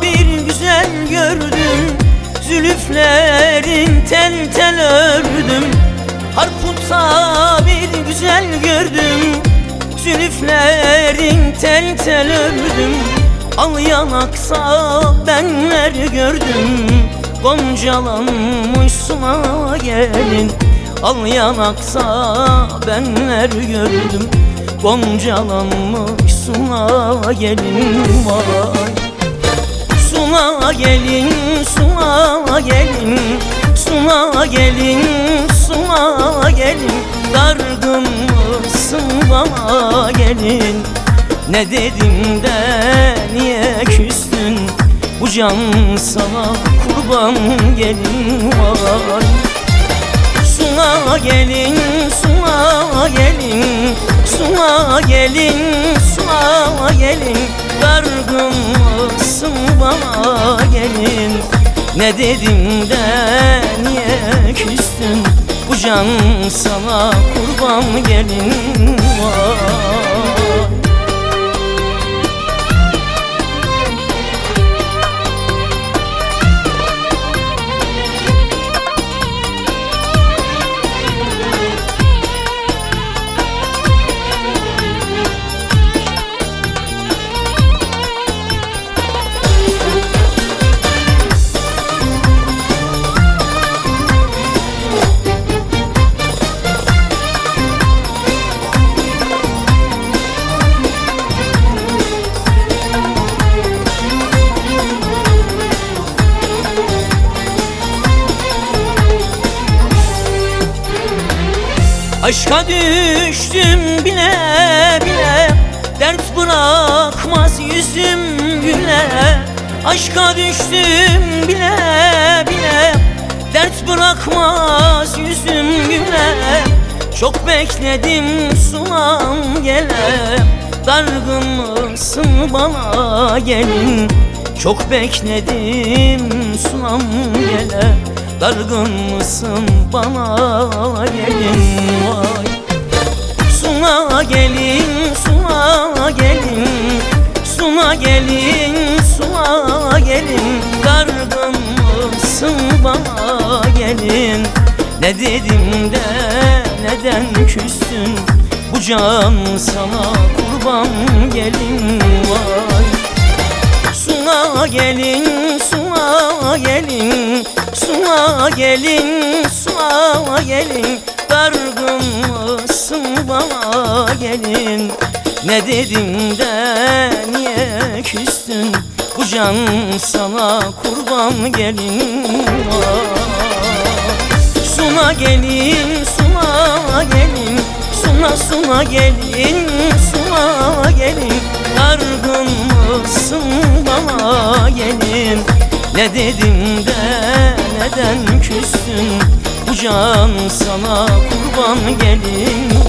bir güzel gördüm, zülüflerin tel tel ördüm. Harputsa bir güzel gördüm, zülüflerin tel tel ördüm. Al yanaksa benler gördüm, goncalanmışsın ha gelin. Al yanaksa benler gördüm, goncalanmışsın ha gelin. Vay suna gelin, suna gelin, suna gelin, suna gelin. Dargın mısın bana gelin? Ne dedim de niye küstün? Bu can sana kurban gelin. Vay suna gelin, suna gelin, suna gelin, suna gelin. Dargın mısın bana gelin? Ne dedim de niye küstün? Bu can sana kurban gelin. Vay aşka düştüm bile bile, dert bırakmaz yüzüm güle. Aşka düştüm bile bile, dert bırakmaz yüzüm güle. Çok bekledim sunam gele, dargın mısın bana gelin? Çok bekledim sunam gele, dargın mısın bana gelin? Vay suna gelin, suna gelin, suna gelin, suna gelin. Dargın mısın bana gelin? Ne dedim de neden küstün? Bu can sana kurban gelin. Vay suna gelin, suna gelin, suna gelin, suna gelin. Dargın mısın bana gelin? Ne dedim de niye küstün? Bu can sana kurban gelin. Suna gelin, suna gelin, suna suna gelin, suna gelin. Dargın mısın bana gelin? Ne dedim de neden küstün? Bu can sana kurban gelin.